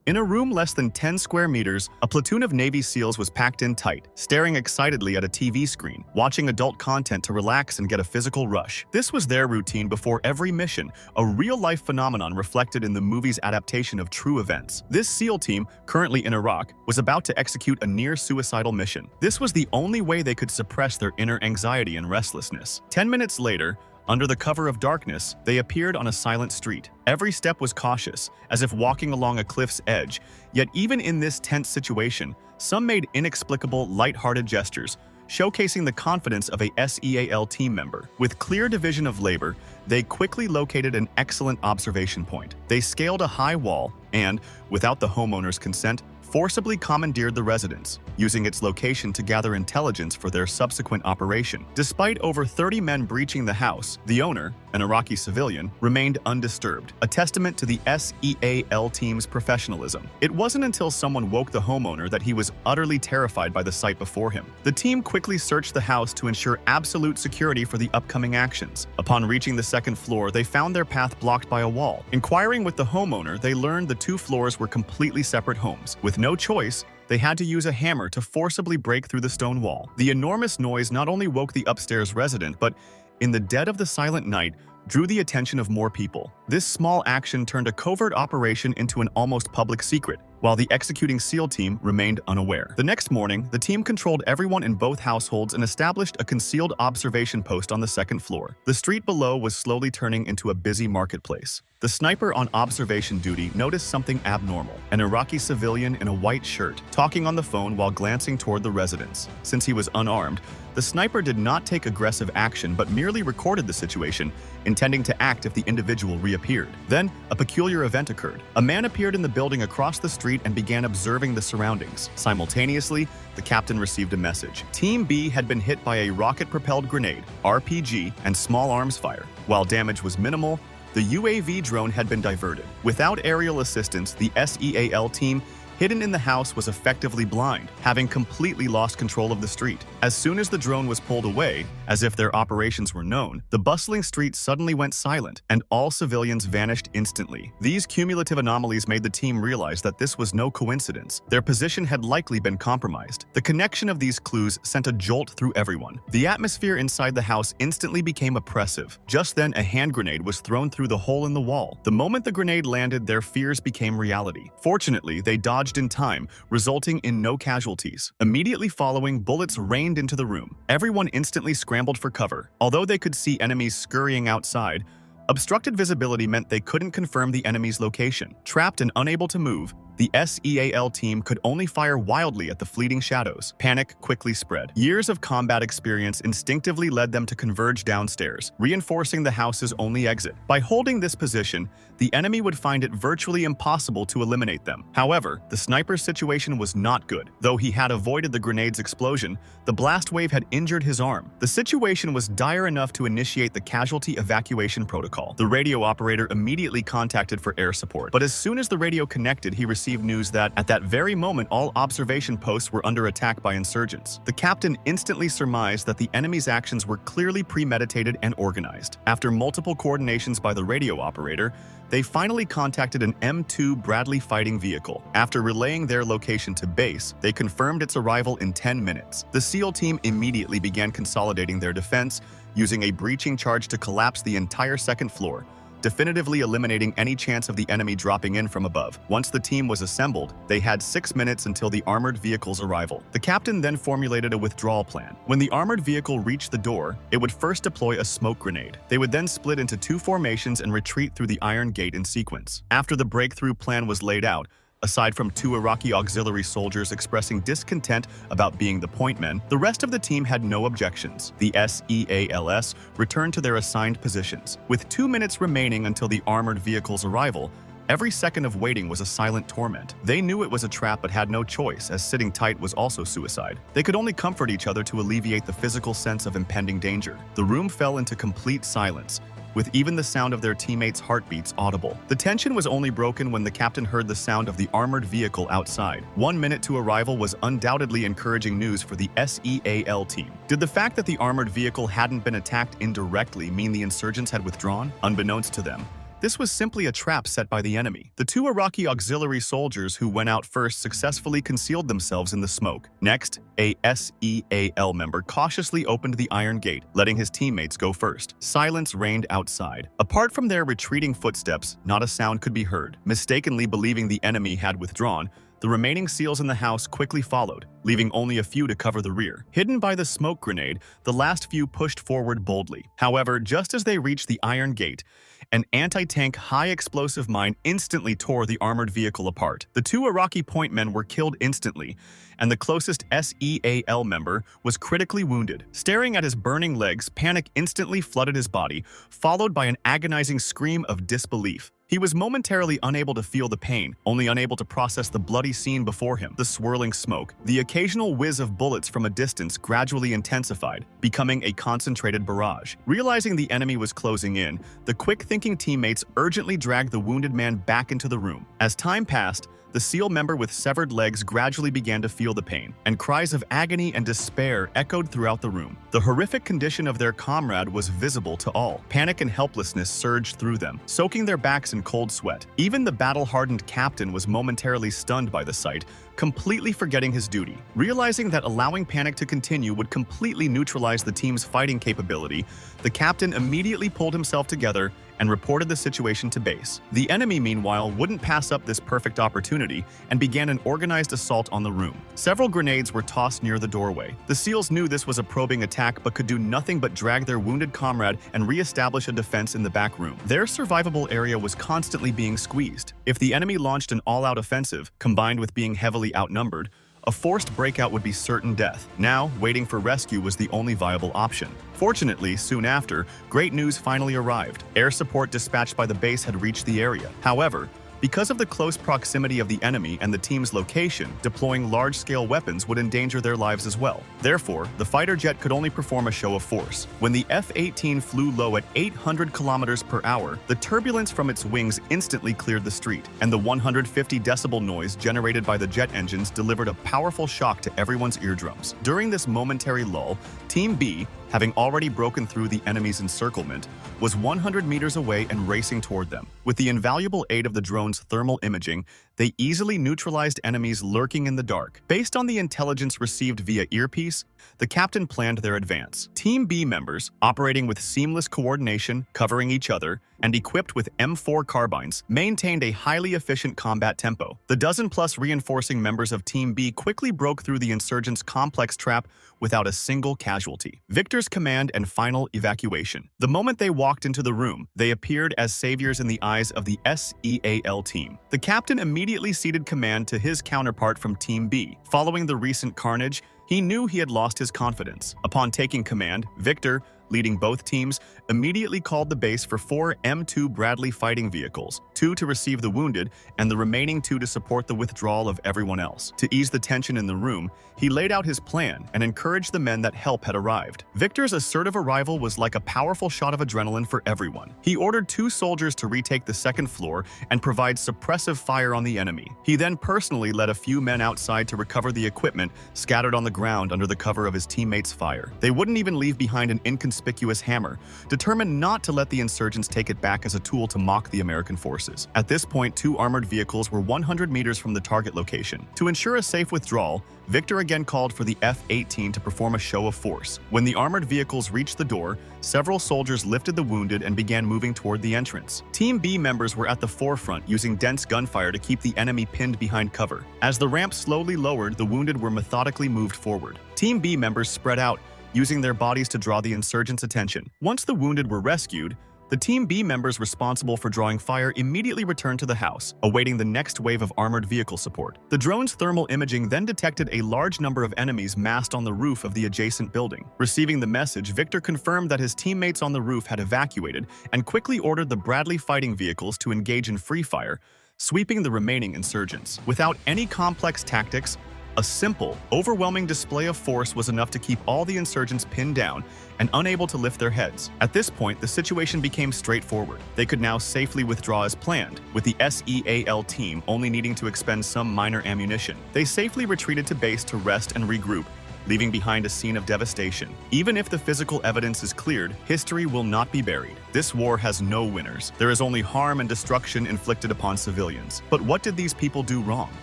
In a room less than 10 square meters, a platoon of Navy SEALs was packed in tight, staring excitedly at a TV screen, watching adult content to relax and get a physical rush. This was their routine before every mission, a real-life phenomenon reflected in the movie's adaptation of true events. This SEAL team, currently in Iraq, was about to execute a near-suicidal mission. This was the only way they could suppress their inner anxiety and restlessness. 10 minutes later, under the cover of darkness, they appeared on a silent street. Every step was cautious, as if walking along a cliff's edge. Yet even in this tense situation, some made inexplicable, light-hearted gestures, showcasing the confidence of a SEAL team member. With clear division of labor, they quickly located an excellent observation point. They scaled a high wall and, without the homeowner's consent, forcibly commandeered the residence, using its location to gather intelligence for their subsequent operation. Despite over 30 men breaching the house, the owner, an Iraqi civilian, remained undisturbed, a testament to the SEAL team's professionalism. It wasn't until someone woke the homeowner that he was utterly terrified by the sight before him. The team quickly searched the house to ensure absolute security for the upcoming actions. Upon reaching the second floor, they found their path blocked by a wall. Inquiring with the homeowner, they learned the two floors were completely separate homes. With no choice, they had to use a hammer to forcibly break through the stone wall. The enormous noise not only woke the upstairs resident, but in the dead of the silent night, drew the attention of more people. This small action turned a covert operation into an almost public secret, while the executing SEAL team remained unaware. The next morning, the team controlled everyone in both households and established a concealed observation post on the second floor. The street below was slowly turning into a busy marketplace. The sniper on observation duty noticed something abnormal: an Iraqi civilian in a white shirt, talking on the phone while glancing toward the residence. Since he was unarmed, the sniper did not take aggressive action but merely recorded the situation, intending to act if the individual reappeared. Then, a peculiar event occurred. A man appeared in the building across the street and began observing the surroundings. Simultaneously, the captain received a message. Team B had been hit by a rocket-propelled grenade, RPG, and small arms fire. While damage was minimal, the UAV drone had been diverted. Without aerial assistance, the SEAL team hidden in the house was effectively blind, having completely lost control of the street. As soon as the drone was pulled away, as if their operations were known, the bustling street suddenly went silent, and all civilians vanished instantly. These cumulative anomalies made the team realize that this was no coincidence. Their position had likely been compromised. The connection of these clues sent a jolt through everyone. The atmosphere inside the house instantly became oppressive. Just then, a hand grenade was thrown through the hole in the wall. The moment the grenade landed, their fears became reality. Fortunately, they dodged in time, resulting in no casualties. Immediately following, bullets rained into the room. Everyone instantly scrambled for cover. Although they could see enemies scurrying outside, obstructed visibility meant they couldn't confirm the enemy's location. Trapped and unable to move, the SEAL team could only fire wildly at the fleeting shadows. Panic quickly spread. Years of combat experience instinctively led them to converge downstairs, reinforcing the house's only exit. By holding this position, the enemy would find it virtually impossible to eliminate them. However, the sniper's situation was not good. Though he had avoided the grenade's explosion, the blast wave had injured his arm. The situation was dire enough to initiate the casualty evacuation protocol. The radio operator immediately contacted for air support, but as soon as the radio connected, he received news that, at that very moment, all observation posts were under attack by insurgents. The captain instantly surmised that the enemy's actions were clearly premeditated and organized. After multiple coordinations by the radio operator, they finally contacted an M2 Bradley fighting vehicle. After relaying their location to base, they confirmed its arrival in 10 minutes. The SEAL team immediately began consolidating their defense, using a breaching charge to collapse the entire second floor, definitively eliminating any chance of the enemy dropping in from above. Once the team was assembled, they had 6 minutes until the armored vehicle's arrival. The captain then formulated a withdrawal plan. When the armored vehicle reached the door, it would first deploy a smoke grenade. They would then split into 2 formations and retreat through the iron gate in sequence. After the breakthrough plan was laid out, aside from 2 Iraqi auxiliary soldiers expressing discontent about being the point men, the rest of the team had no objections. The SEALs returned to their assigned positions. With 2 minutes remaining until the armored vehicle's arrival, every second of waiting was a silent torment. They knew it was a trap but had no choice, as sitting tight was also suicide. They could only comfort each other to alleviate the physical sense of impending danger. The room fell into complete silence, with even the sound of their teammates' heartbeats audible. The tension was only broken when the captain heard the sound of the armored vehicle outside. 1 minute to arrival was undoubtedly encouraging news for the SEAL team. Did the fact that the armored vehicle hadn't been attacked indirectly mean the insurgents had withdrawn? Unbeknownst to them, This was simply a trap set by the enemy. The two Iraqi auxiliary soldiers who went out first successfully concealed themselves in the smoke. Next, a SEAL member cautiously opened the iron gate, letting his teammates go first. Silence reigned outside. Apart from their retreating footsteps, not a sound could be heard. Mistakenly believing the enemy had withdrawn, the remaining SEALs in the house quickly followed, leaving only a few to cover the rear. Hidden by the smoke grenade, the last few pushed forward boldly. However, just as they reached the iron gate, an anti-tank high-explosive mine instantly tore the armored vehicle apart. The two Iraqi point men were killed instantly, and the closest SEAL member was critically wounded. Staring at his burning legs, panic instantly flooded his body, followed by an agonizing scream of disbelief. He was momentarily unable to feel the pain, only unable to process the bloody scene before him. The swirling smoke, the occasional whiz of bullets from a distance gradually intensified, becoming a concentrated barrage. Realizing the enemy was closing in, the quick-thinking teammates urgently dragged the wounded man back into the room. As time passed, the SEAL member with severed legs gradually began to feel the pain, and cries of agony and despair echoed throughout the room. The horrific condition of their comrade was visible to all. Panic and helplessness surged through them, soaking their backs in cold sweat. Even the battle-hardened captain was momentarily stunned by the sight, completely forgetting his duty. Realizing that allowing panic to continue would completely neutralize the team's fighting capability, the captain immediately pulled himself together and reported the situation to base. The enemy, meanwhile, wouldn't pass up this perfect opportunity and began an organized assault on the room. Several grenades were tossed near the doorway. The SEALs knew this was a probing attack but could do nothing but drag their wounded comrade and re-establish a defense in the back room. Their survivable area was constantly being squeezed. If the enemy launched an all-out offensive, combined with being heavily outnumbered, a forced breakout would be certain death. Now, waiting for rescue was the only viable option. Fortunately, soon after, great news finally arrived. Air support dispatched by the base had reached the area. However, because of the close proximity of the enemy and the team's location, deploying large-scale weapons would endanger their lives as well. Therefore, the fighter jet could only perform a show of force. When the F-18 flew low at 800 kilometers per hour, the turbulence from its wings instantly cleared the street, and the 150 decibel noise generated by the jet engines delivered a powerful shock to everyone's eardrums. During this momentary lull, Team B, having already broken through the enemy's encirclement, was 100 meters away and racing toward them. With the invaluable aid of the drone's thermal imaging, they easily neutralized enemies lurking in the dark. Based on the intelligence received via earpiece, the captain planned their advance. Team B members, operating with seamless coordination, covering each other, and equipped with M4 carbines, maintained a highly efficient combat tempo. The dozen-plus reinforcing members of Team B quickly broke through the insurgents' complex trap without a single casualty. Victor's command and final evacuation. The moment they walked into the room, they appeared as saviors in the eyes of the SEAL team. The captain immediately ceded command to his counterpart from Team B. Following the recent carnage, he knew he had lost his confidence. Upon taking command, Victor, leading both teams, immediately called the base for 4 M2 Bradley fighting vehicles, 2 to receive the wounded and the remaining 2 to support the withdrawal of everyone else. To ease the tension in the room, he laid out his plan and encouraged the men that help had arrived. Victor's assertive arrival was like a powerful shot of adrenaline for everyone. He ordered 2 soldiers to retake the second floor and provide suppressive fire on the enemy. He then personally led a few men outside to recover the equipment scattered on the ground under the cover of his teammates' fire. They wouldn't even leave behind an inconspicuous hammer, determined not to let the insurgents take it back as a tool to mock the American forces. At this point, 2 armored vehicles were 100 meters from the target location. To ensure a safe withdrawal, Victor again called for the F-18 to perform a show of force. When the armored vehicles reached the door, several soldiers lifted the wounded and began moving toward the entrance. Team B members were at the forefront, using dense gunfire to keep the enemy pinned behind cover. As the ramp slowly lowered, the wounded were methodically moved forward. Team B members spread out, using their bodies to draw the insurgents' attention. Once the wounded were rescued, the Team B members responsible for drawing fire immediately returned to the house, awaiting the next wave of armored vehicle support. The drone's thermal imaging then detected a large number of enemies massed on the roof of the adjacent building. Receiving the message, Victor confirmed that his teammates on the roof had evacuated and quickly ordered the Bradley fighting vehicles to engage in free fire, sweeping the remaining insurgents. Without any complex tactics, a simple, overwhelming display of force was enough to keep all the insurgents pinned down and unable to lift their heads. At this point, the situation became straightforward. They could now safely withdraw as planned, with the SEAL team only needing to expend some minor ammunition. They safely retreated to base to rest and regroup, leaving behind a scene of devastation. Even if the physical evidence is cleared, history will not be buried. This war has no winners. There is only harm and destruction inflicted upon civilians. But what did these people do wrong?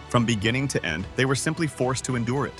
From beginning to end, they were simply forced to endure it.